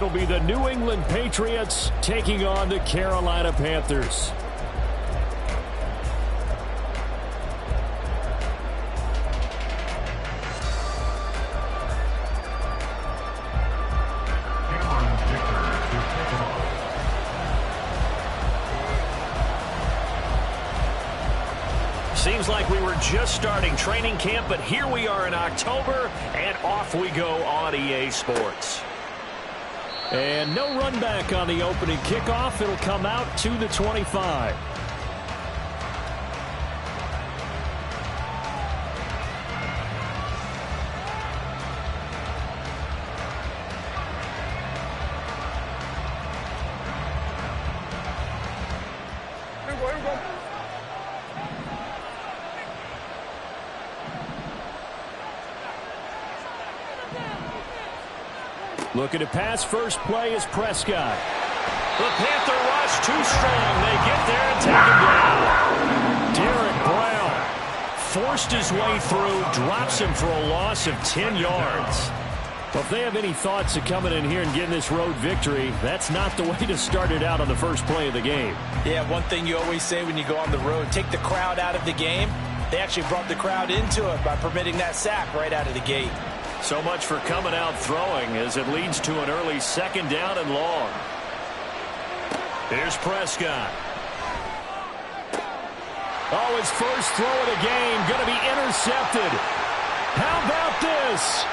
it'll be the New England Patriots taking on the Carolina Panthers. Seems like we were just starting training camp, but here we are in October, and off we go on EA Sports. And no run back on the opening kickoff. It'll come out to the 25. Looking to pass. First play is Prescott. The Panther rush too strong. They get there and take him down. Derek Brown forced his way through, drops him for a loss of 10 yards. Well, if they have any thoughts of coming in here and getting this road victory, that's not the way to start it out on the first play of the game. Yeah, one thing you always say when you go on the road, take the crowd out of the game. They actually brought the crowd into it by permitting that sack right out of the gate. So much for coming out throwing as it leads to an early second down and long. Here's Prescott. Oh, his first throw of the game going to be intercepted. How about this?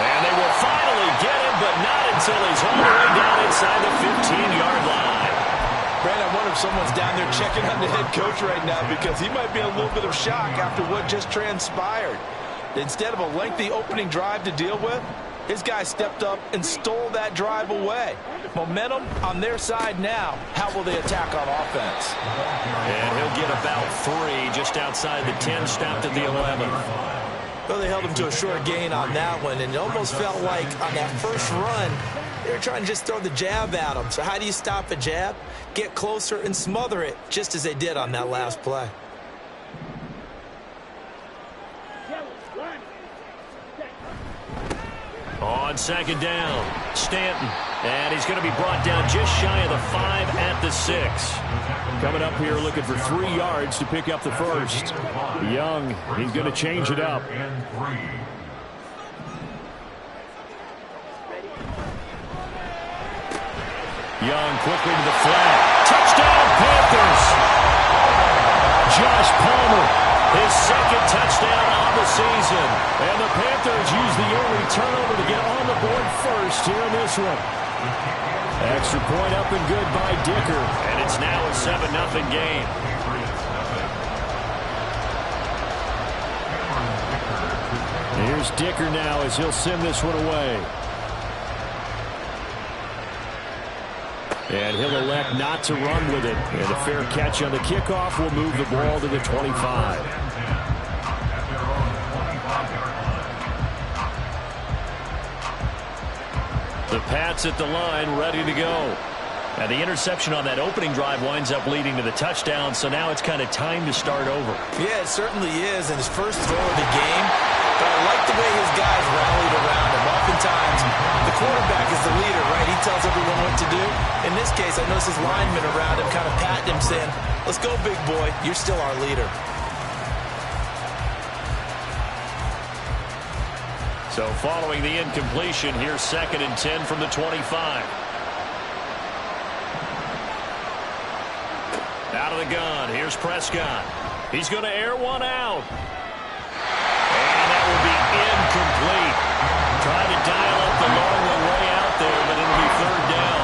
And they will finally get him, but not until he's all the way down inside the 15-yard line. Brandon, I wonder if someone's down there checking on the head coach right now because he might be in a little bit of shock after what just transpired. Instead of a lengthy opening drive to deal with, his guy stepped up and stole that drive away. Momentum on their side now. How will they attack on offense? And he'll get about 3 just outside the 10, stopped at the 11. Well, they held him to a short gain on that one, and it almost felt like on that first run, they were trying to just throw the jab at him. So how do you stop a jab? Get closer and smother it, just as they did on that last play. On second down, Stanton. And he's going to be brought down just shy of the 5 at the 6. Coming up here looking for 3 yards to pick up the first. Young, he's going to change it up. Young quickly to the flat. Touchdown, Panthers! Josh Palmer, his second touchdown on the season. And the Panthers use the early turnover to get on the board first here in this one. Extra point up and good by Dicker. And it's now a 7-0 game. Here's Dicker now as he'll send this one away. And he'll elect not to run with it. And a fair catch on the kickoff will move the ball to the 25. The Pats at the line, ready to go. And the interception on that opening drive winds up leading to the touchdown, so now it's kind of time to start over. Yeah, it certainly is, and his first throw of the game. But I like the way his guys rallied around him. Oftentimes, the quarterback is the leader, right? He tells everyone what to do. In this case, I noticed his linemen around him kind of patting him, saying, "Let's go, big boy. You're still our leader." So following the incompletion, here's 2nd and 10 from the 25. Out of the gun, here's Prescott. He's going to air one out. And that will be incomplete. Tried to dial up the long way out there, but it'll be 3rd down.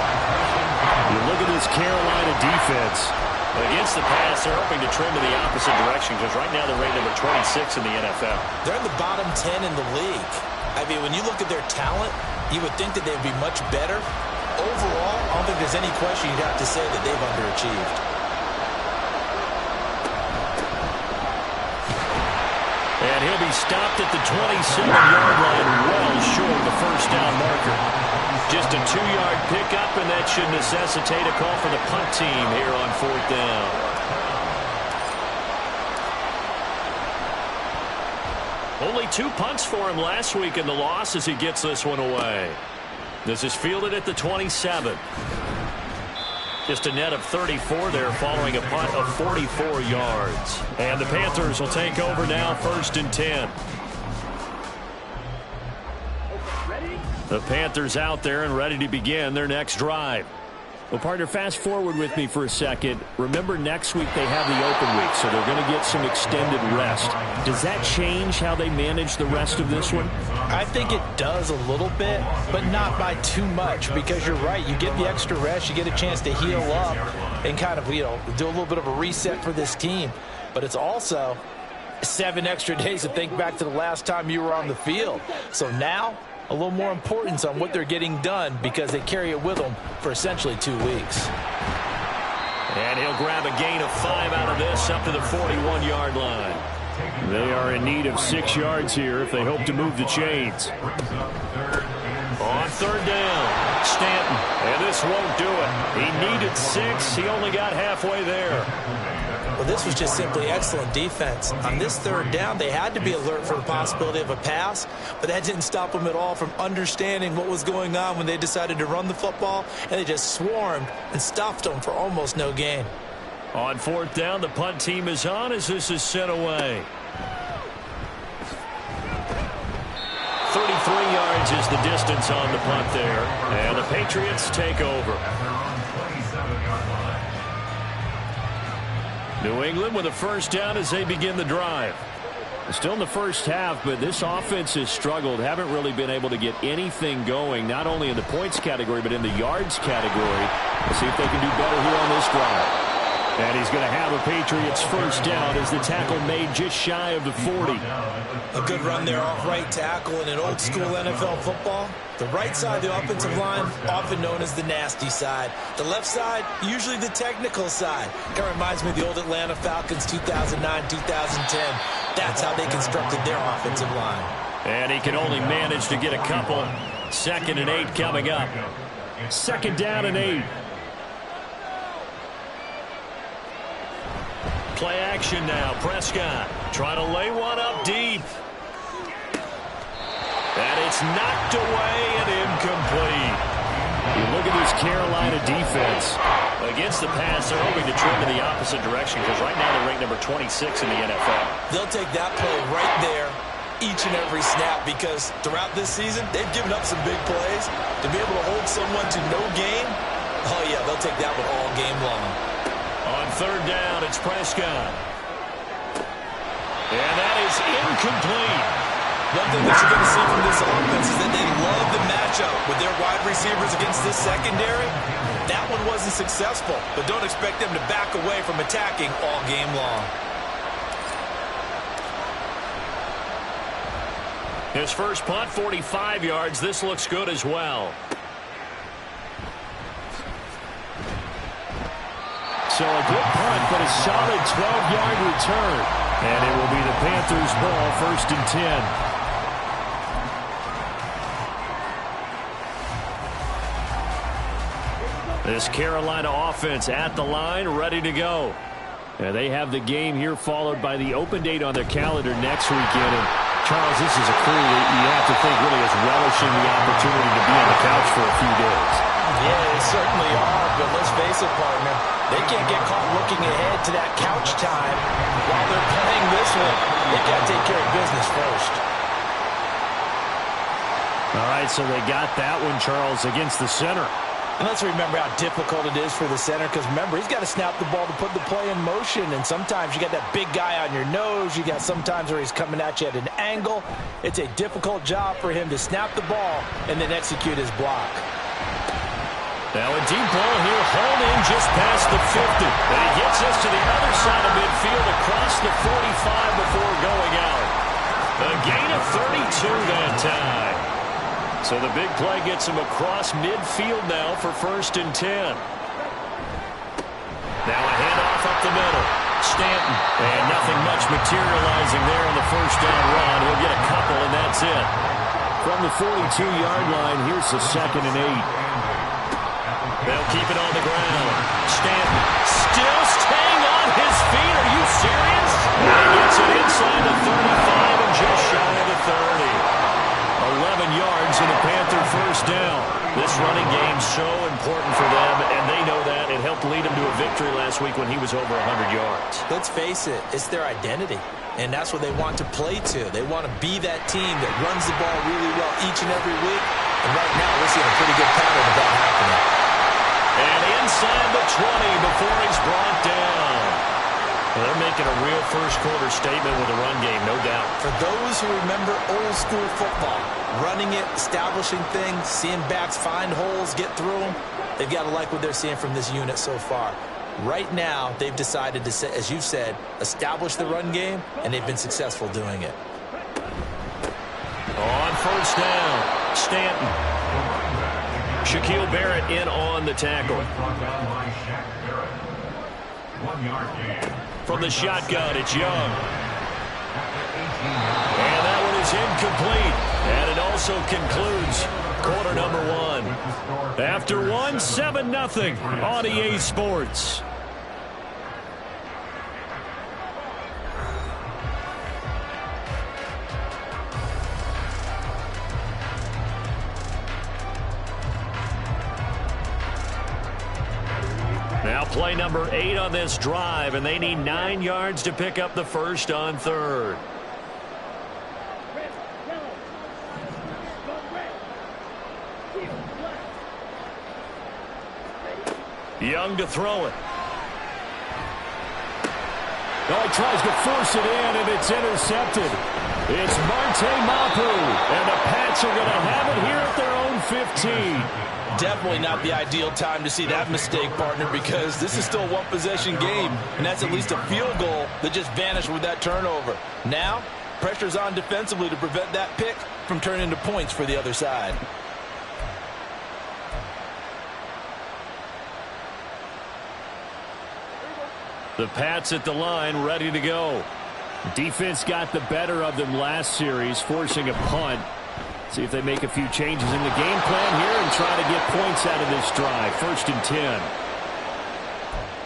You look at this Carolina defense. Against the pass, they're hoping to trim to the opposite direction because right now they're rated number 26 in the NFL. They're in the bottom 10 in the league. I mean, when you look at their talent, you would think that they'd be much better. Overall, I don't think there's any question you'd have to say that they've underachieved. And he'll be stopped at the 27-yard line, well short of the first down marker. Just a 2-yard pickup, and that should necessitate a call for the punt team here on 4th down. Only 2 punts for him last week in the loss as he gets this one away. This is fielded at the 27. Just a net of 34 there following a punt of 44 yards. And the Panthers will take over now, 1st and 10. The Panthers out there and ready to begin their next drive. Well, partner, fast forward with me for a second. Remember, next week they have the open week, so they're going to get some extended rest. Does that change how they manage the rest of this one? I think it does a little bit, but not by too much, because you're right. You get the extra rest, you get a chance to heal up and kind of, do a little bit of a reset for this team. But it's also 7 extra days to think back to the last time you were on the field. So now, a little more importance on what they're getting done because they carry it with them for essentially 2 weeks. And he'll grab a gain of 5 out of this up to the 41-yard line. They are in need of 6 yards here if they hope to move the chains. On 3rd down, Stanton. And this won't do it. He needed 6. He only got halfway there. Well, this was just simply excellent defense. On this 3rd down, they had to be alert for the possibility of a pass, but that didn't stop them at all from understanding what was going on when they decided to run the football, and they just swarmed and stuffed them for almost no gain. On 4th down, the punt team is on as this is sent away. 33 yards is the distance on the punt there, and the Patriots take over. New England with a 1st down as they begin the drive. Still in the first half, but this offense has struggled. Haven't really been able to get anything going, not only in the points category, but in the yards category. Let's see if they can do better here on this drive. And he's going to have a Patriots 1st down as the tackle made just shy of the 40. A good run there off right tackle in an old school NFL football. The right side of the offensive line, often known as the nasty side. The left side, usually the technical side. Kind of reminds me of the old Atlanta Falcons 2009, 2010. That's how they constructed their offensive line. And he can only manage to get a couple. 2nd and 8 coming up. 2nd down and 8. Play action now. Prescott trying to lay one up deep. And it's knocked away and incomplete. You look at this Carolina defense. Against the pass, they're hoping to trim in the opposite direction because right now they're ranked number 26 in the NFL. They'll take that play right there each and every snap because throughout this season, they've given up some big plays. To be able to hold someone to no gain, oh yeah, they'll take that one all game long. On 3rd down, it's Prescott. And that is incomplete. One thing that you're going to see from this offense is that they love the matchup with their wide receivers against this secondary. That one wasn't successful, but don't expect them to back away from attacking all game long. His first punt, 45 yards. This looks good as well. So a good punt, but a solid 12-yard return. And it will be the Panthers' ball, 1st and 10. This Carolina offense at the line, ready to go. And they have the game here followed by the open date on their calendar next weekend. And Charles, this is a crew that you have to think really is relishing the opportunity to be on the couch for a few days. Yeah, they certainly are, but let's face it, partner. They can't get caught looking ahead to that couch time while they're playing this one. They got to take care of business first. All right, so they got that one, Charles, against the center. And let's remember how difficult it is for the center because, remember, he's got to snap the ball to put the play in motion. And sometimes you got that big guy on your nose. You got sometimes where he's coming at you at an angle. It's a difficult job for him to snap the ball and then execute his block. Now a deep ball here, hauled in just past the 50. And he gets us to the other side of midfield across the 45 before going out. A gain of 32 that time. So the big play gets him across midfield now for 1st and 10. Now a handoff up the middle. Stanton. And nothing much materializing there on the 1st down run. He'll get a couple, and that's it. From the 42-yard line, here's the 2nd and 8. They'll keep it on the ground. Stanton still staying on his feet. Are you serious? And he gets it inside the 35 and just shy of the 30. 11 yards and a Panther first down. This running game so important for them, and they know that. It helped lead them to a victory last week when he was over 100 yards. Let's face it, it's their identity, and that's what they want to play to. They want to be that team that runs the ball really well each and every week, and right now we're seeing a pretty good pattern of that happening. And inside the 20 before he's brought down. Well, they're making a real first-quarter statement with a run game, no doubt. For those who remember old-school football, running it, establishing things, seeing backs find holes, get through them, they've got to like what they're seeing from this unit so far. Right now, they've decided to, as you've said, establish the run game, and they've been successful doing it. On first down, Stanton. Shaquille Barrett in on the tackle. From the shotgun, it's Young. And that one is incomplete. And it also concludes quarter number one. After one, 7-0 on EA Sports. Now play number 8 on this drive, and they need 9 yards to pick up the first on third. Young to throw it. Oh, he tries to force it in, and it's intercepted. It's Marte Mapu, and the Pats are going to have it here at their own 15. Definitely not the ideal time to see that mistake, partner, because this is still a one-possession game, and that's at least a field goal that just vanished with that turnover. Now, pressure's on defensively to prevent that pick from turning into points for the other side. The Pats at the line, ready to go. Defense got the better of them last series, forcing a punt. See if they make a few changes in the game plan here and try to get points out of this drive. 1st and 10.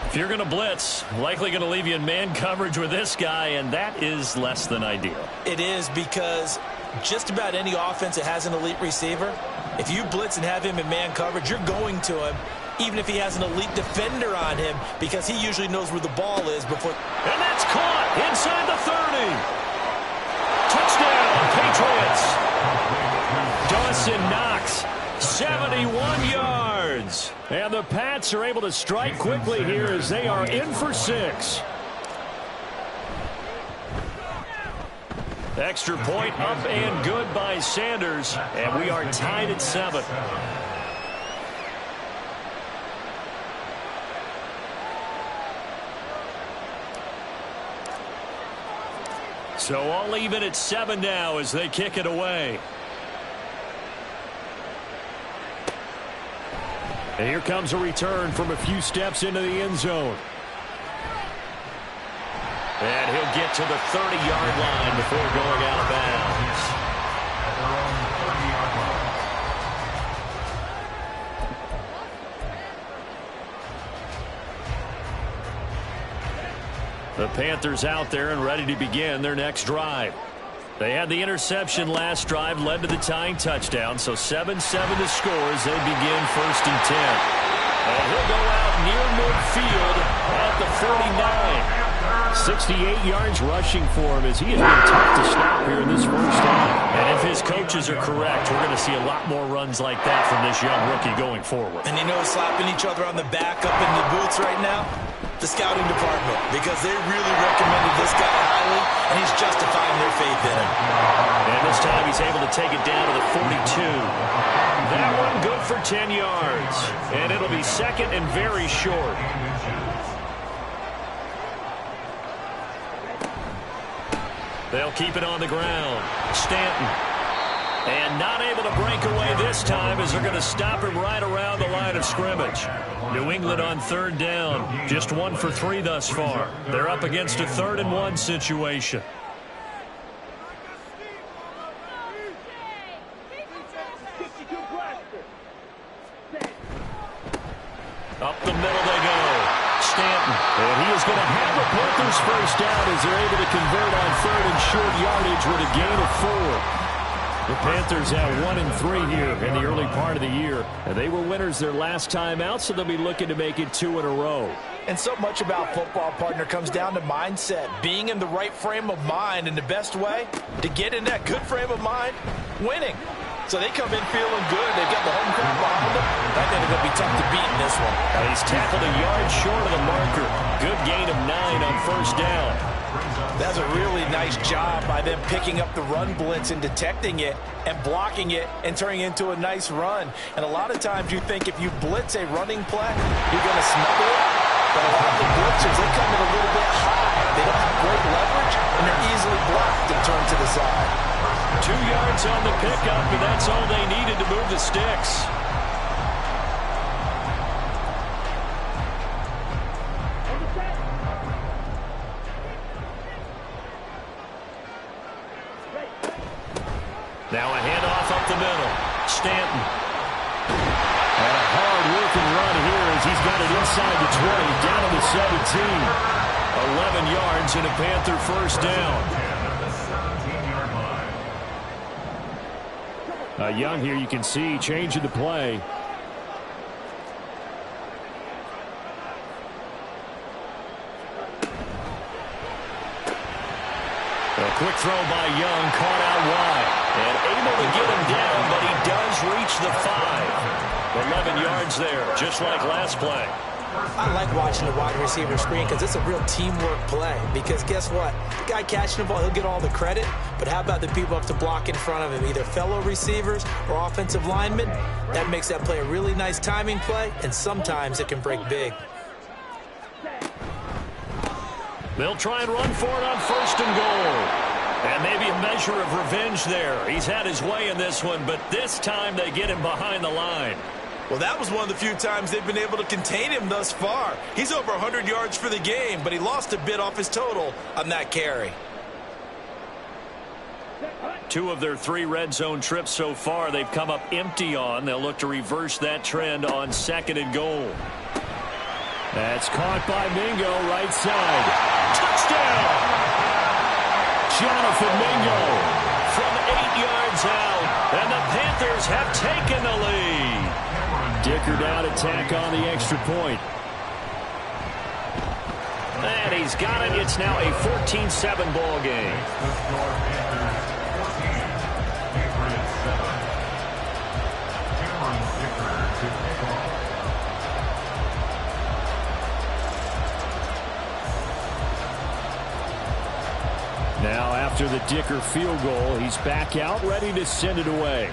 If you're going to blitz, likely going to leave you in man coverage with this guy, and that is less than ideal. It is, because just about any offense that has an elite receiver, if you blitz and have him in man coverage, you're going to him, even if he has an elite defender on him, because he usually knows where the ball is before. And that's caught inside the 30. Touchdown, Patriots. Dawson Knox, 71 yards. And the Pats are able to strike quickly here as they are in for 6. Extra point up and good by Sanders. And we are tied at 7. So all even at 7 now as they kick it away. And here comes a return from a few steps into the end zone. And he'll get to the 30-yard line before going out of bounds. The Panthers out there and ready to begin their next drive. They had the interception last drive, led to the tying touchdown, so 7-7 to score as they begin 1st and 10. And he'll go out near midfield at the 49. 68 yards rushing for him as he has been tough to stop here in this first half. And if his coaches are correct, we're going to see a lot more runs like that from this young rookie going forward. And you know, slapping each other on the back up in the boots right now? The scouting department, because they really recommended this guy highly, and he's justifying their faith in him. And this time he's able to take it down to the 42. That one good for 10 yards. And it'll be 2nd and very short. They'll keep it on the ground. Stanton. And not able to break away this time as they're going to stop him right around the line of scrimmage. New England on 3rd down. Just 1 for 3 thus far. They're up against a 3rd and 1 situation. Up the middle they go. Stanton. And he is going to have the Panthers first down as they're able to convert on third and short yardage with a gain of 4. The Panthers have 1-3 here in the early part of the year. And they were winners their last time out, so they'll be looking to make it 2 in a row. And so much about football, partner, comes down to mindset. Being in the right frame of mind, and the best way to get in that good frame of mind, winning. So they come in feeling good. They've got the home crowd behind them. I think it's going to be tough to beat in this one. He's tackled a yard short of the marker. Good gain of 9 on first down. That's a really nice job by them picking up the run blitz and detecting it and blocking it and turning it into a nice run. And a lot of times you think if you blitz a running play, you're going to smother it. But a lot of the blitzers, they come in a little bit high. They don't have great leverage, and they're easily blocked and turned to the side. 2 yards on the pickup, and that's all they needed to move the sticks. Now a handoff up the middle. Stanton. And a hard-working run here as he's got it inside the 20, down to the 17. 11 yards and a Panther first down. Young here, you can see, changing the play. A quick throw by Young, caught out wide. And able to get him down, but he does reach the 5. 11 yards there, just like last play. I like watching the wide receiver screen because it's a real teamwork play. Because guess what? The guy catching the ball, he'll get all the credit. But how about the people up to block in front of him, either fellow receivers or offensive linemen? That makes that play a really nice timing play, and sometimes it can break big. They'll try and run for it on first and goal. And maybe a measure of revenge there. He's had his way in this one, but this time they get him behind the line. Well, that was one of the few times they've been able to contain him thus far. He's over 100 yards for the game, but he lost a bit off his total on that carry. 2 of their 3 red zone trips so far they've come up empty on. They'll look to reverse that trend on second and goal. That's caught by Mingo, right side. Touchdown! Jonathan Mingo from 8 yards out, and the Panthers have taken the lead. Dicker down to tack on the extra point. And he's got it. It's now a 14-7 ball game. Now after the Dicker field goal, he's back out ready to send it away.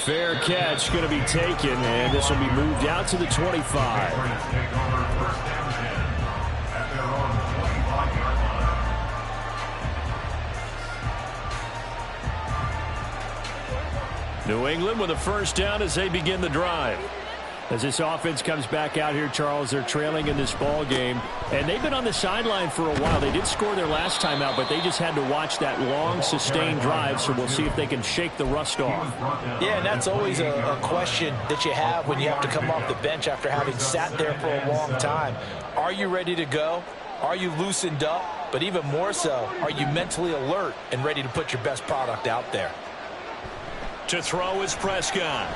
Fair catch going to be taken, and this will be moved out to the 25. New England with a first down as they begin the drive. As this offense comes back out here, Charles, they're trailing in this ball game, and they've been on the sideline for a while. They did score their last time out, but they just had to watch that long, sustained drive, so we'll see if they can shake the rust off. Yeah, and that's always a question that you have when you have to come off the bench after having sat there for a long time. Are you ready to go? Are you loosened up? But even more so, are you mentally alert and ready to put your best product out there? To throw is Prescott.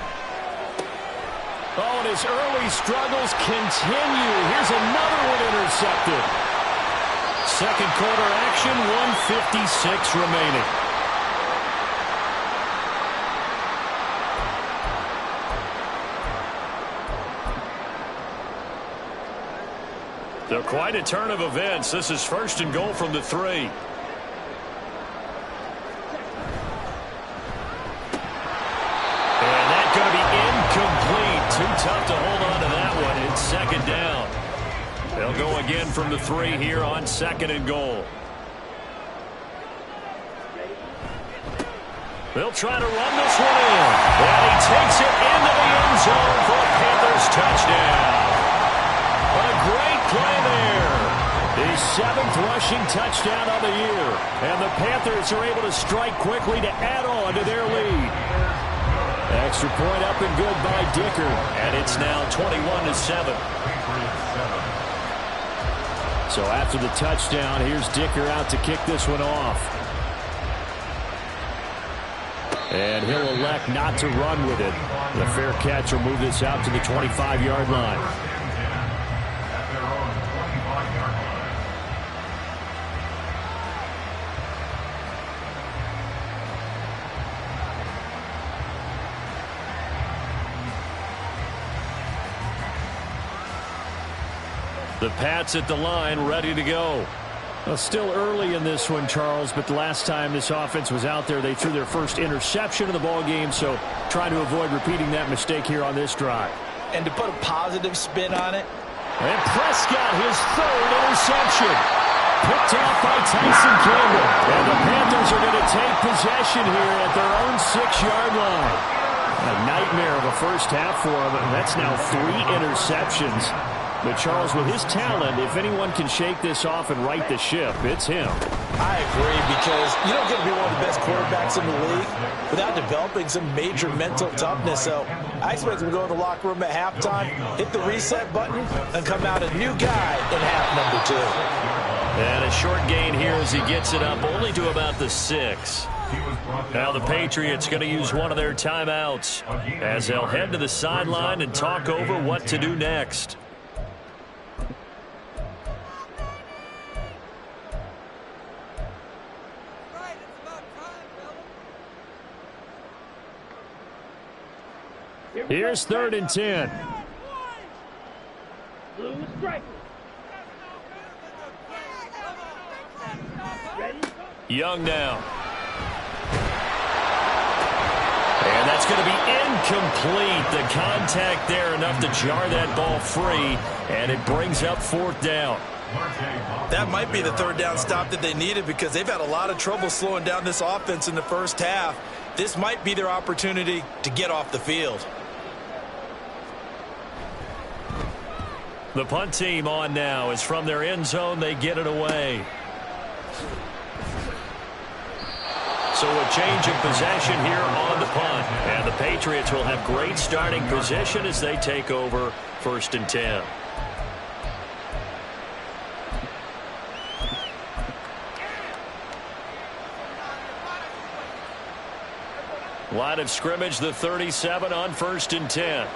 Oh, and his early struggles continue. Here's another one intercepted. Second quarter action, 1:56 remaining. So quite a turn of events. This is first and goal from the 3. Going to be incomplete. Too tough to hold on to that one. It's second down. They'll go again from the 3 here on second and goal. They'll try to run this one in. And he takes it into the end zone for a Panthers touchdown. A great play there. His 7th rushing touchdown of the year. And the Panthers are able to strike quickly to add on to their lead. Extra point up and good by Dicker. And it's now 21-7. So after the touchdown, here's Dicker out to kick this one off. And he'll elect not to run with it. The fair catch will move this out to the 25-yard line. The Pats at the line, ready to go. Well, still early in this one, Charles, but the last time this offense was out there, they threw their first interception of the ball game, so trying to avoid repeating that mistake here on this drive. And to put a positive spin on it. And Prescott, his third interception. Picked off by Tyson Campbell. And the Panthers are going to take possession here at their own 6-yard line. A nightmare of a first half for him, and that's now 3 interceptions. But, Charles, with his talent, if anyone can shake this off and right the ship, it's him. I agree, because you don't get to be one of the best quarterbacks in the league without developing some major mental toughness. So I expect him to go in the locker room at halftime, hit the reset button, and come out a new guy in half number 2. And a short gain here as he gets it up only to about the 6. Now the Patriots going to use one of their timeouts as they'll head to the sideline and talk over what to do next. Here's 3rd and 10. Young now. And that's going to be incomplete. The contact there enough to jar that ball free, and it brings up 4th down. That might be the 3rd down stop that they needed, because they've had a lot of trouble slowing down this offense in the first half. This might be their opportunity to get off the field. The punt team on now is from their end zone. They get it away. So a change of possession here on the punt. And the Patriots will have great starting position as they take over 1st and 10. Line of scrimmage, the 37 on 1st and 10.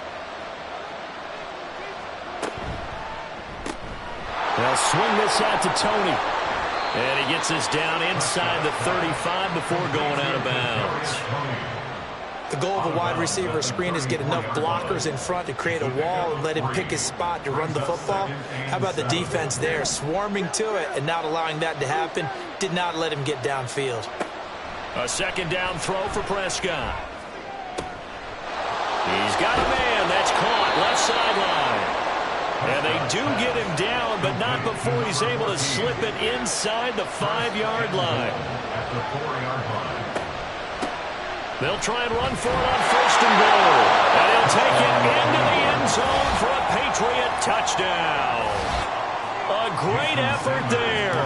They'll swing this out to Tony. And he gets us down inside the 35 before going out of bounds. The goal of a wide receiver screen is get enough blockers in front to create a wall and let him pick his spot to run the football. How about the defense there, swarming to it and not allowing that to happen? Did not let him get downfield. A 2nd down throw for Prescott. He's got a man. That's caught left sideline. And they do get him down, but not before he's able to slip it inside the 5-yard line. They'll try and run for it on 1st and goal. And he'll take it into the end zone for a Patriot touchdown. A great effort there.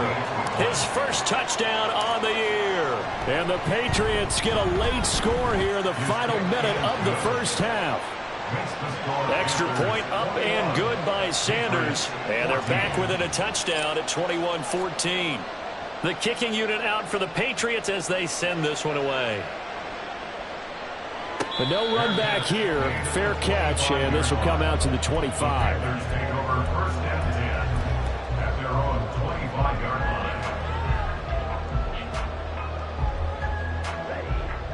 His first touchdown on the year. And the Patriots get a late score here in the final minute of the first half. Extra point up and good by Sanders. And they're back within a touchdown at 21-14. The kicking unit out for the Patriots as they send this one away. But no run back here. Fair catch, and this will come out to the 25.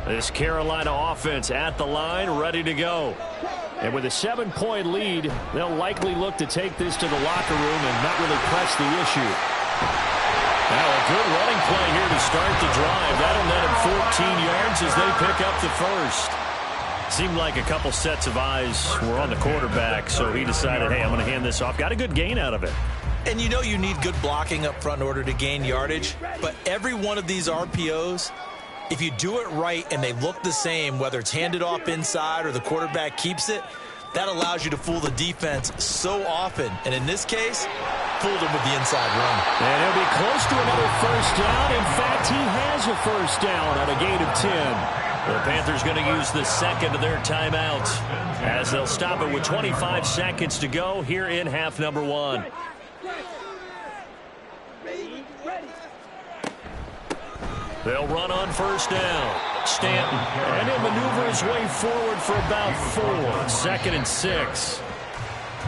This Carolina offense at the line, ready to go. And with a 7-point lead, they'll likely look to take this to the locker room and not really press the issue. Now a good running play here to start the drive. That'll net him 14 yards as they pick up the first. Seemed like a couple sets of eyes were on the quarterback, so he decided, hey, I'm going to hand this off. Got a good gain out of it. And you know you need good blocking up front in order to gain yardage, but every one of these RPOs, if you do it right and they look the same, whether it's handed off inside or the quarterback keeps it, That allows you to fool the defense so often. And in this case, fooled him with the inside run. And he'll be close to another first down. In fact, he has a first down on a gain of 10. The Panthers going to use the second of their timeouts as they'll stop it with 25 seconds to go here in half number 1. They'll run on first down. Stanton, and he'll maneuver his way forward for about 4. 2nd and 6.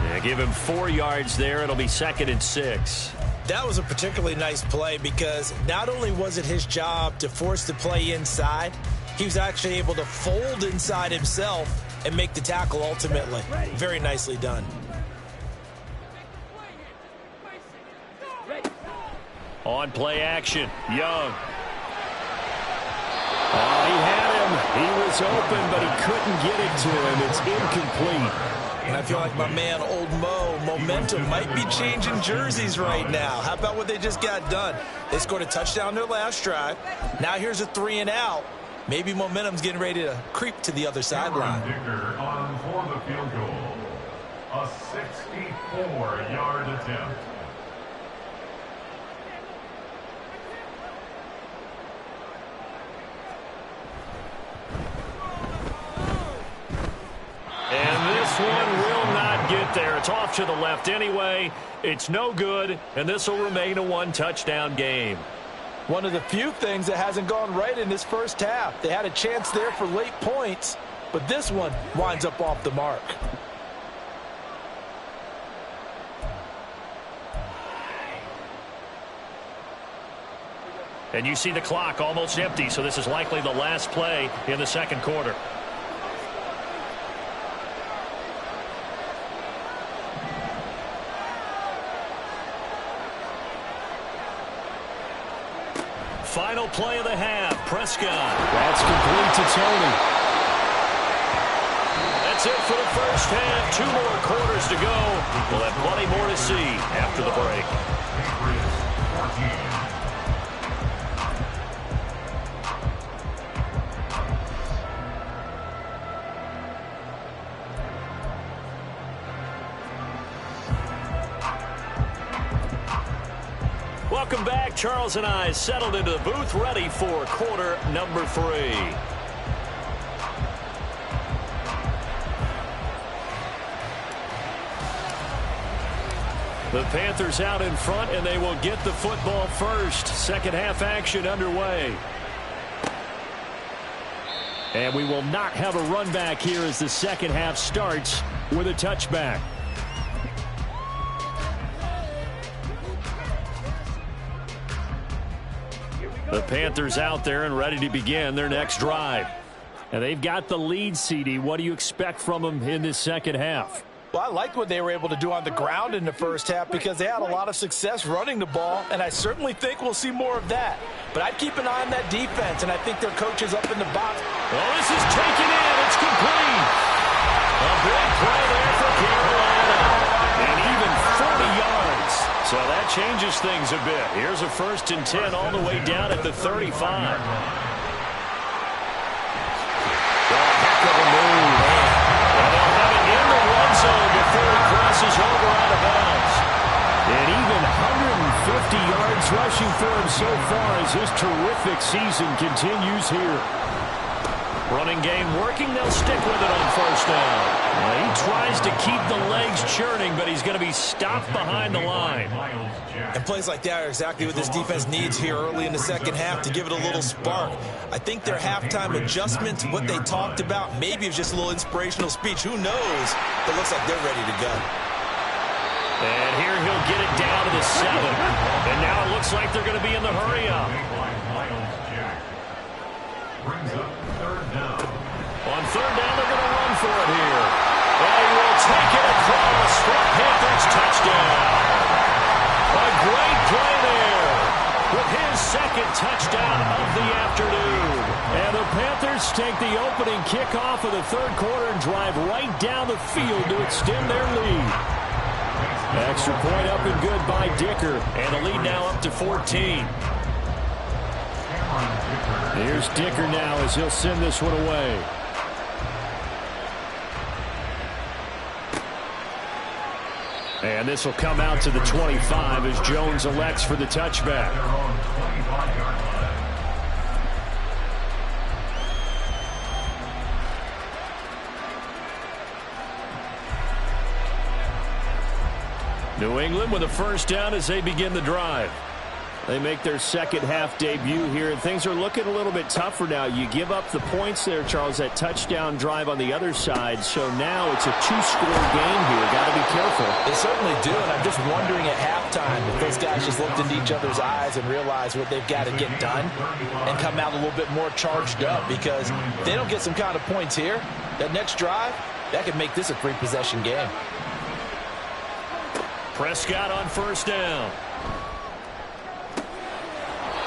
Yeah, give him 4 yards there. It'll be 2nd and 6. That was a particularly nice play because not only was it his job to force the play inside, he was actually able to fold inside himself and make the tackle ultimately. Very nicely done. On play action, Young. Oh, he had him. He was open, but he couldn't get it to him. It's incomplete. And I feel like my man, Old Mo, momentum might be changing jerseys right now. How about what they just got done? They scored a touchdown their last drive. Now here's a 3 and out. Maybe momentum's getting ready to creep to the other sideline. Dicker on for the field goal. A 64-yard attempt. And this one will not get there. It's off to the left anyway. It's no good, and this will remain a 1-touchdown game. One of the few things that hasn't gone right in this first half. They had a chance there for late points, but this one winds up off the mark. And you see the clock almost empty, so this is likely the last play in the second quarter. Final play of the half, Prescott. That's complete to Tony. That's it for the first half. 2 more quarters to go. We'll have plenty more to see after the break. Welcome back. Charles and I settled into the booth, ready for quarter number 3. The Panthers out in front, and they will get the football first. Second half action underway. And we will not have a run back here as the second half starts with a touchback. The Panthers out there and ready to begin their next drive. And they've got the lead, CD. What do you expect from them in this second half? Well, I liked what they were able to do on the ground in the first half because they had a lot of success running the ball, and I certainly think we'll see more of that. But I'd keep an eye on that defense, and I think their coach is up in the box. Well, this is taken in. It's complete. A big play there for Carolina. And even 40 yards. So that changes things a bit. Here's a 1st and 10 all the way down at the 35. Well, heck of a move. And they'll have it in the run zone before he crosses over out of bounds. And even 150 yards rushing for him so far as his terrific season continues here. Running game working. They'll stick with it on first down. Well, he tries to keep the legs churning, but he's going to be stopped behind the line. And plays like that are exactly what this defense needs here early in the second half to give it a little spark. I think their halftime adjustments, what they talked about, maybe it was just a little inspirational speech. Who knows? But it looks like they're ready to go. And here he'll get it down to the 7. And now it looks like they're going to be in the hurry-up. Brings up 3rd down. On 3rd down, they're going to run for it here. And he will take it across for a Panthers touchdown. A great play there with his 2nd touchdown of the afternoon. And the Panthers take the opening kickoff of the 3rd quarter and drive right down the field to extend their lead. Extra point up and good by Dicker. And the lead now up to 14. Here's Dicker now as he'll send this one away. And this will come out to the 25 as Jones elects for the touchback. They're on 25-yard line. New England with a first down as they begin the drive. They make their second half debut here, and things are looking a little bit tougher now. You give up the points there, Charles, that touchdown drive on the other side. So now it's a two-score game here. Got to be careful. They certainly do, and I'm just wondering at halftime if those guys just looked into each other's eyes and realized what they've got to get done and come out a little bit more charged up, because if they don't get some kind of points here, that next drive, that could make this a three-possession game. Prescott on first down.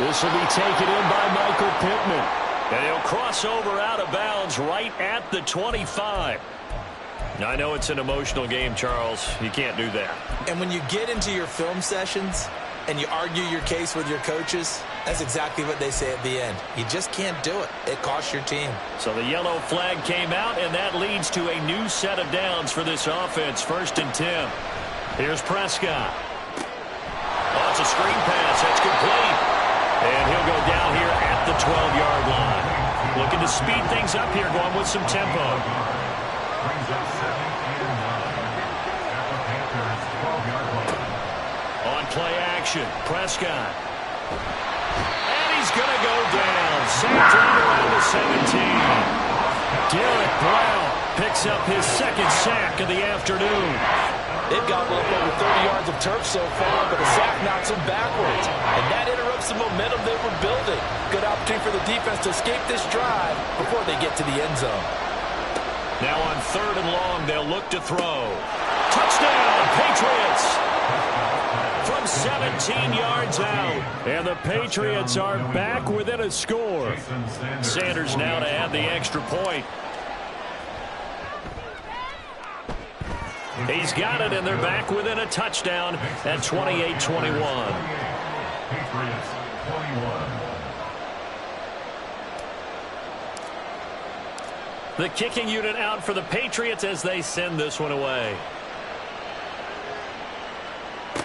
This will be taken in by Michael Pittman. And he'll cross over out of bounds right at the 25. Now, I know it's an emotional game, Charles. You can't do that. And when you get into your film sessions and you argue your case with your coaches, that's exactly what they say at the end. You just can't do it. It costs your team. So the yellow flag came out, and that leads to a new set of downs for this offense. 1st and 10. Here's Prescott. Oh, it's a screen pass. That's complete. And he'll go down here at the 12-yard line. Looking to speed things up here, going with some tempo. Brings up 7 and 9 at the Panthers' 12-yard line. On play action, Prescott. And he's going to go down. Sacked right around the 17. Derek Brown picks up his second sack of the afternoon. They've got a little over 30 yards of turf so far, but the sack knocks them backwards. And that interrupts the momentum they were building. Good opportunity for the defense to escape this drive before they get to the end zone. Now on 3rd and long, they'll look to throw. Touchdown, Patriots! From 17 yards out. And the Patriots are back within a score. Sanders now to add the extra point. He's got it, and they're back within a touchdown at 28-21. Patriots 21. The kicking unit out for the Patriots as they send this one away.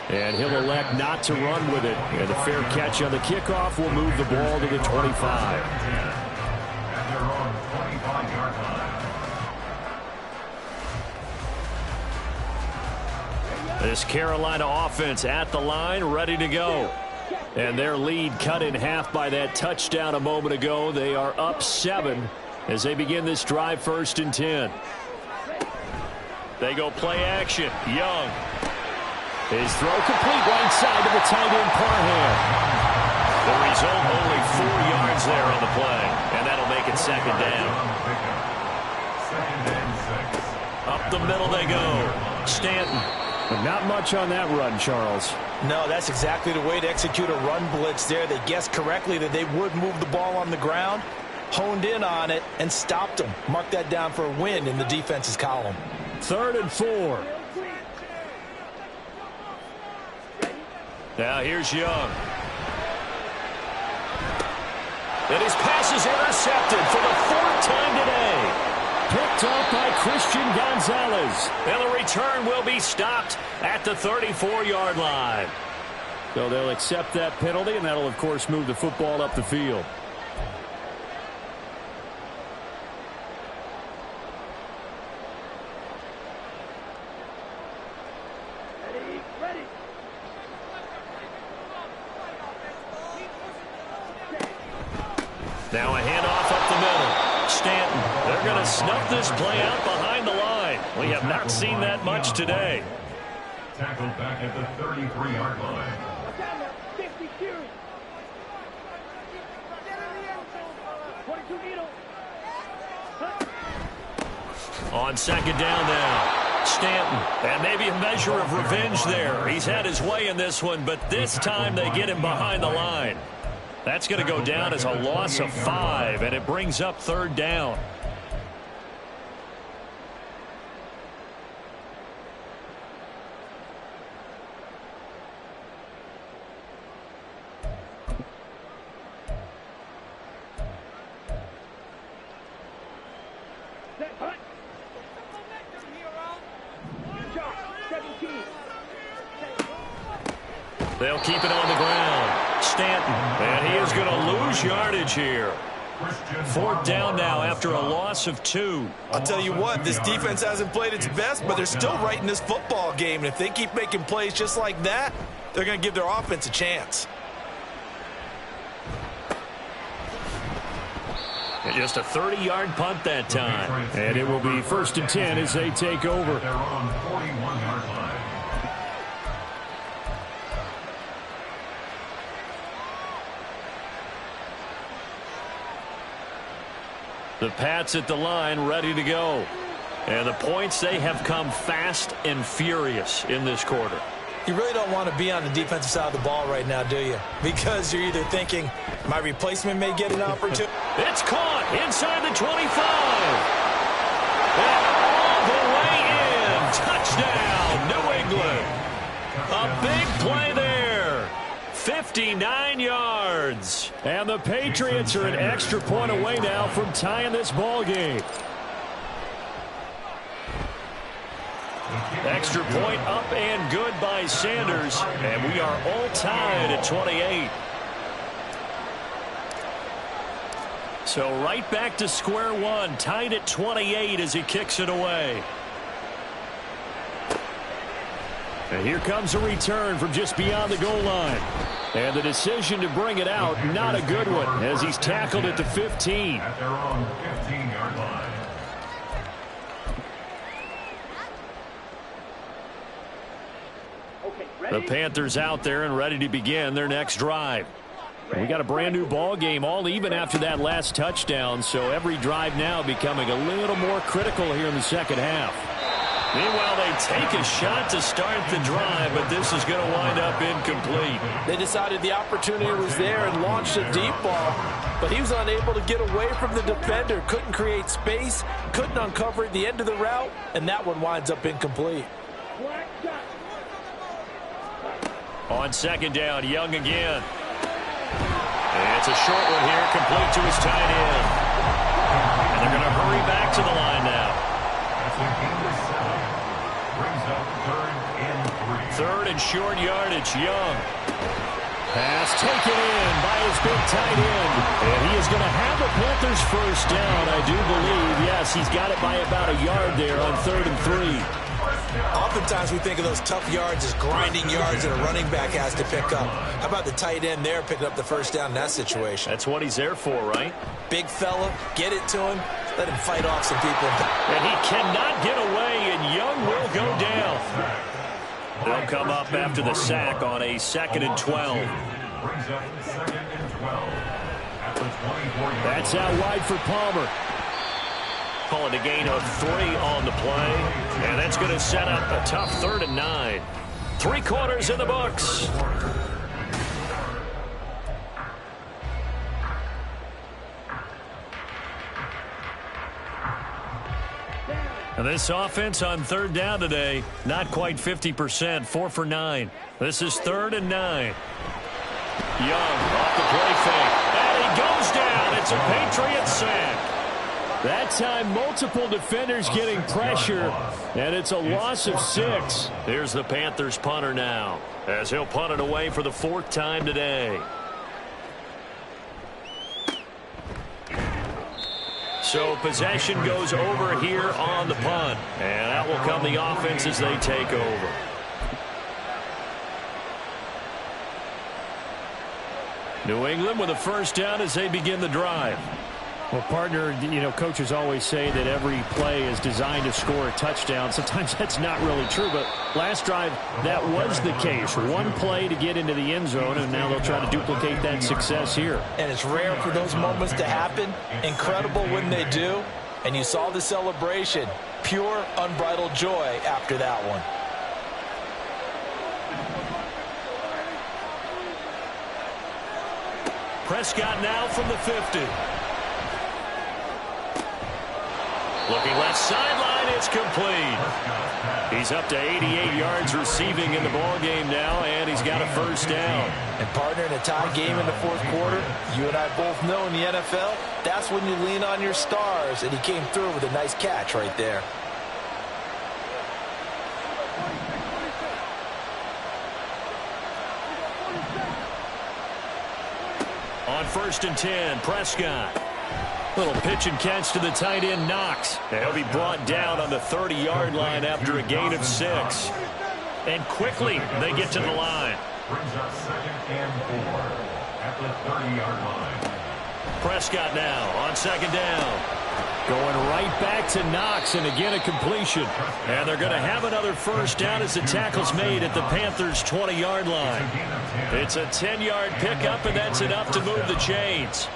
And he'll elect not to run with it. And a fair catch on the kickoff will move the ball to the 25. And they're on 25-yard line. This Carolina offense at the line, ready to go. And their lead cut in half by that touchdown a moment ago. They are up 7 as they begin this drive, 1st and 10. They go play action. Young. His throw complete right side to the tight end Parham. The result, only 4 yards there on the play. And that'll make it 2nd down. 2nd and 6. Up the middle they go. Stanton. But not much on that run, Charles. No, that's exactly the way to execute a run blitz there. They guessed correctly that they would move the ball on the ground, honed in on it, and stopped them. Mark that down for a win in the defense's column. 3rd and 4. Now here's Young. And his pass is intercepted for the 4th time today. Picked up by Christian Gonzalez. And the return will be stopped at the 34-yard line. So they'll accept that penalty, and that'll, of course, move the football up the field. Now a handoff up the middle. Stanton, they're going to snuff this play out behind the line. We have not seen that much today. Tackled back at the 33-yard line. On 2nd down now, Stanton, and maybe a measure of revenge there. He's had his way in this one, but this time they get him behind the line. That's going to go down as a loss of 5, and it brings up 3rd down. They'll keep it on the ground. Stanton, and he is going to lose yardage here. Fourth down now after a loss of 2. I'll tell you what, this defense hasn't played its best, but they're still right in this football game. And if they keep making plays just like that, they're going to give their offense a chance. And just a 30-yard punt that time. And it will be 1st and 10 as they take over. They're on 41-yard line. The Pats at the line ready to go. And the points, they have come fast and furious in this quarter. You really don't want to be on the defensive side of the ball right now, do you? Because you're either thinking, my replacement may get an opportunity. It's caught inside the 25. And all the way in. Touchdown, New England. A big play there. 59 yards. And the Patriots are an extra point away now from tying this ball game. Extra point up and good by Sanders. And we are all tied at 28. So right back to square one, tied at 28 as he kicks it away. And here comes a return from just beyond the goal line. And the decision to bring it out, not a good one, as he's tackled at the 15. At their own 15-yard line. The Panthers out there and ready to begin their next drive. We got a brand new ball game, all even after that last touchdown, so every drive now becoming a little more critical here in the second half. Meanwhile, they take a shot to start the drive, but this is going to wind up incomplete. They decided the opportunity was there and launched a deep ball, but he was unable to get away from the defender, couldn't create space, couldn't uncover the end of the route, and that one winds up incomplete. On second down, Young again. It's a short one here, complete to his tight end. And they're going to hurry back to the line now. That's a gain of 7. Brings up 3rd and 3. Third and short yardage, Young. Pass taken in by his big tight end. And he is going to have the Panthers first down, I do believe. Yes, he's got it by about a yard there on 3rd and 3. Oftentimes we think of those tough yards as grinding yards that a running back has to pick up. How about the tight end there picking up the first down in that situation? That's what he's there for, right? Big fella, get it to him, let him fight off some people. And he cannot get away, and Young will go down. They'll come up after the sack on a 2nd and 12. Brings up 2nd and 12. At the 24-yard That's out wide for Palmer. Call it a gain of 3 on the play. And that's going to set up a tough 3rd and 9. 3 quarters in the books. And this offense on 3rd down today, not quite 50%, 4 for 9. This is 3rd and 9. Young off the play fake. And he goes down. It's a Patriot sack. That time, multiple defenders getting pressure, and it's a loss of 6. Here's the Panthers punter now, as he'll punt it away for the 4th time today. So possession goes over here on the punt, and out will come the offense as they take over. New England with a first down as they begin the drive. Well, partner, you know, coaches always say that every play is designed to score a touchdown. Sometimes that's not really true, but last drive, that was the case. One play to get into the end zone, and now they'll try to duplicate that success here. And it's rare for those moments to happen. Incredible when they do. And you saw the celebration. Pure, unbridled joy after that one. Prescott now from the 50. Looking left sideline, it's complete. He's up to 88 yards receiving in the ball game now, and he's got a first down. And partner, in a tie game in the 4th quarter, you and I both know in the NFL, that's when you lean on your stars, and he came through with a nice catch right there. On 1st and 10, Prescott. Little pitch and catch to the tight end, Knox. He'll be brought down on the 30-yard line after a gain of 6. And quickly, they get to the line. Brings up 2nd and 4 at the 30-yard line. Prescott now on 2nd down. Going right back to Knox, and again a completion. And they're going to have another 1st down as the tackle's made at the Panthers' 20-yard line. It's a 10-yard pickup, and that's enough to move the chains.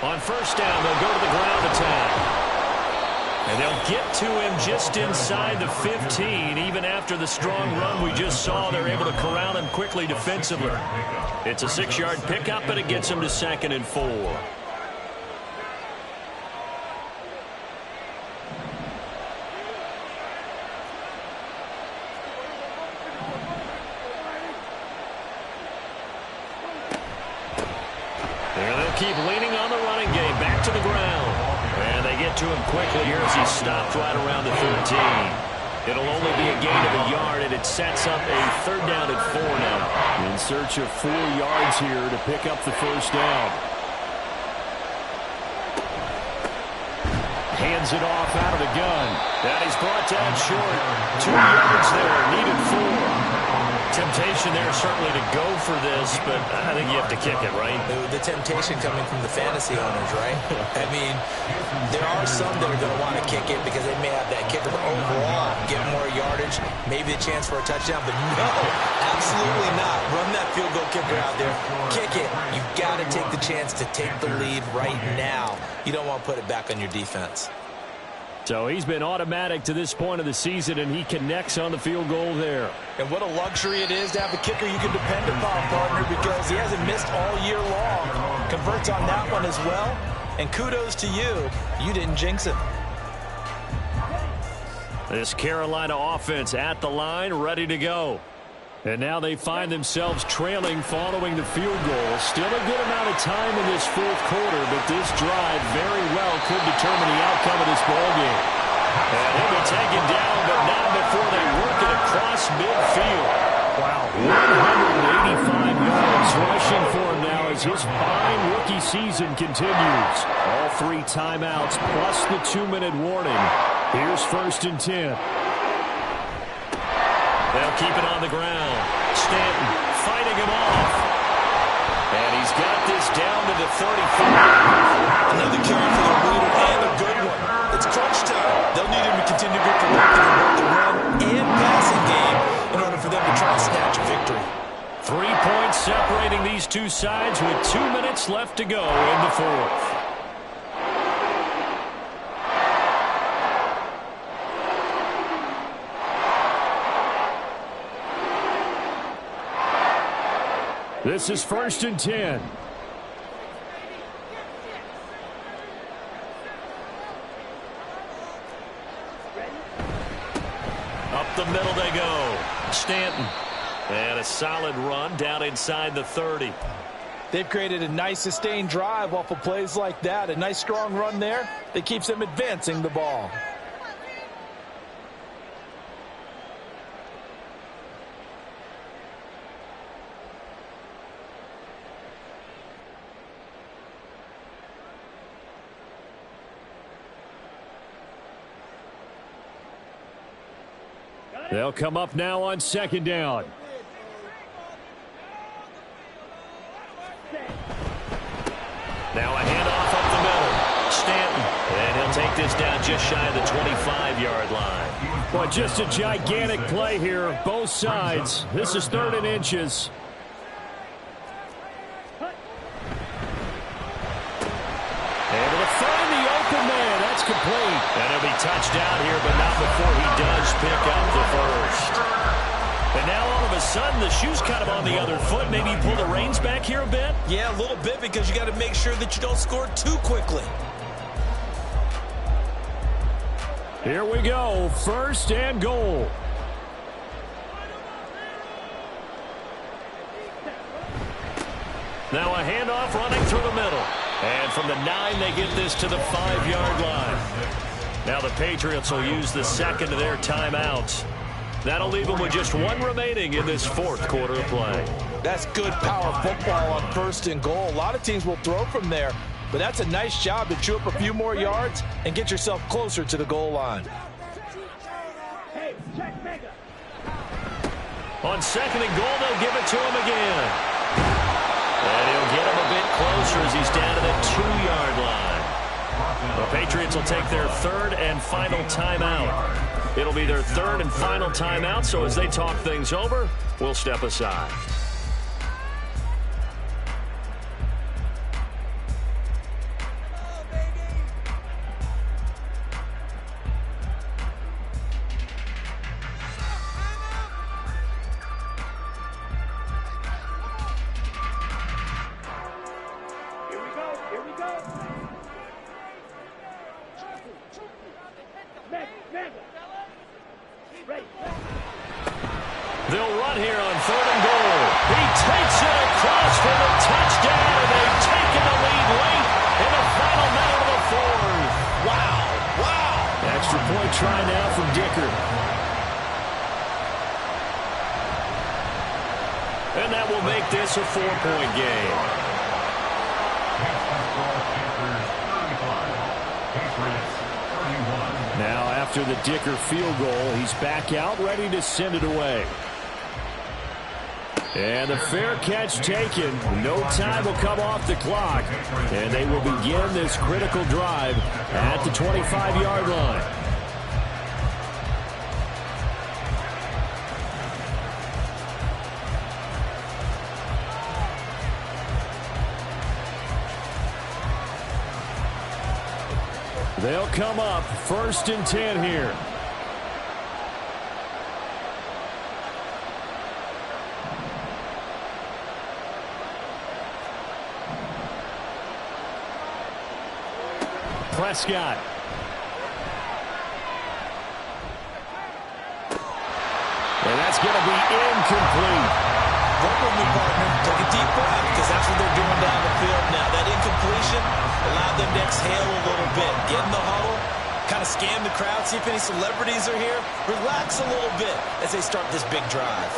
On 1st down, they'll go to the ground attack. And they'll get to him just inside the 15. Even after the strong run we just saw, they're able to corral him quickly defensively. It's a 6-yard pickup, and it gets him to 2nd and 4. Keep leaning on the running game. Back to the ground. And they get to him quickly here as he's stopped right around the 13. It'll only be a gain of a yard, and it sets up a 3rd down at 4 now. In search of 4 yards here to pick up the 1st down. Hands it off out of the gun. And he's brought down short. 2 yards there. Needed 4. Temptation there certainly to go for this, but I think you have to kick it, right? The temptation coming from the fantasy owners, right? I mean, there are some that are going to want to kick it because they may have that kicker, but overall, get more yardage, maybe a chance for a touchdown, but no, absolutely not. Run that field goal kicker out there. Kick it. You've got to take the chance to take the lead right now. You don't want to put it back on your defense. So he's been automatic to this point of the season, and he connects on the field goal there. And what a luxury it is to have a kicker you can depend upon, partner, because he hasn't missed all year long. Converts on that one as well. And kudos to you. You didn't jinx it. This Carolina offense at the line, ready to go. And now they find themselves trailing following the field goal. Still a good amount of time in this 4th quarter, but this drive very well could determine the outcome of this ballgame. And he'll be taken down, but not before they work it across midfield. Wow, 185 yards rushing for him now as his fine rookie season continues. All 3 timeouts plus the 2-minute warning. Here's 1st and 10. They'll keep it on the ground. Stanton fighting him off. And he's got this down to the 35. Another carry for the leader and a good one. It's crunch time. They'll need him to continue to correct the run and passing game in order for them to try to snatch a victory. 3 points separating these two sides with 2 minutes left to go in the 4th. This is 1st and 10. Up the middle they go. Stanton. And a solid run down inside the 30. They've created a nice sustained drive off of plays like that. A nice strong run there that keeps them advancing the ball. They'll come up now on 2nd down. Now a handoff up the middle. Stanton. And he'll take this down just shy of the 25-yard line. Boy, just a gigantic play here. Both sides. This is 3rd and inches. Able to find the open man. That's complete. And he'll be touched down here, but not before he does pick up the 1st. And now all of a sudden the shoe's kind of on the other foot. Maybe you pull the reins back here a bit? Yeah, a little bit because you got to make sure that you don't score too quickly. Here we go. 1st and goal. Now a handoff running through the middle. And from the 9, they get this to the 5-yard line. Now the Patriots will use the second of their timeouts. That'll leave them with just 1 remaining in this 4th quarter of play. That's good power football on 1st and goal. A lot of teams will throw from there, but that's a nice job to chew up a few more yards and get yourself closer to the goal line. On 2nd and goal, they'll give it to him again. And he'll get him a bit closer as he's down to the 2-yard line. The Patriots will take their 3rd and final timeout. It'll be their 3rd and final timeout, so as they talk things over, we'll step aside. They'll run here on 3rd and goal. He takes it across for the touchdown, and they've taken the lead late in the final minute of the 4th. Wow, wow. Extra point try now from Dicker. And that will make this a 4-point game. Now after the Dicker field goal, he's back out, ready to send it away. And the fair catch taken. No time will come off the clock. And they will begin this critical drive at the 25-yard line. They'll come up 1st and 10 here. Prescott. And that's going to be incomplete. Work with me, partner. Take a deep breath, because that's what they're doing down the field now. That incompletion allowed them to exhale a little bit. Get in the huddle, kind of scan the crowd, see if any celebrities are here. Relax a little bit as they start this big drive.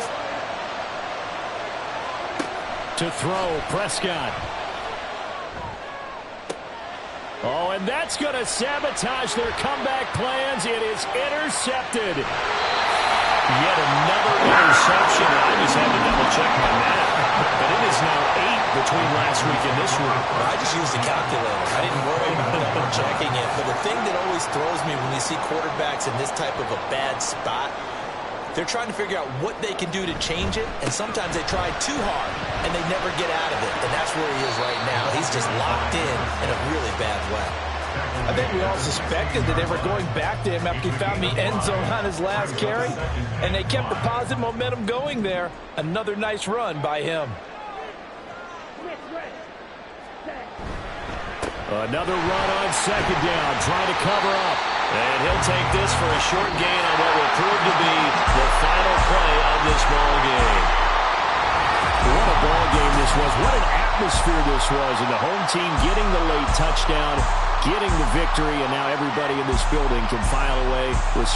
To throw, Prescott. Oh, and that's going to sabotage their comeback plans. It is intercepted. Yet another interception. I just had to double-check my math. But it is now 8 between last week and this week. I just used a calculator. I didn't worry about double-checking it. But the thing that always throws me when you see quarterbacks in this type of a bad spot, they're trying to figure out what they can do to change it, and sometimes they try too hard, and they never get out of it. And that's where he is right now. He's just locked in a really bad way. I think we all suspected that they were going back to him after he found the end zone on his last carry, and they kept the positive momentum going there. Another nice run by him. Another run on 2nd down, trying to cover up. And he'll take this for a short gain on what will prove to be the final play of this ball game. What a ball game this was. What an atmosphere this was. And the home team getting the late touchdown, getting the victory, and now everybody in this building can file away with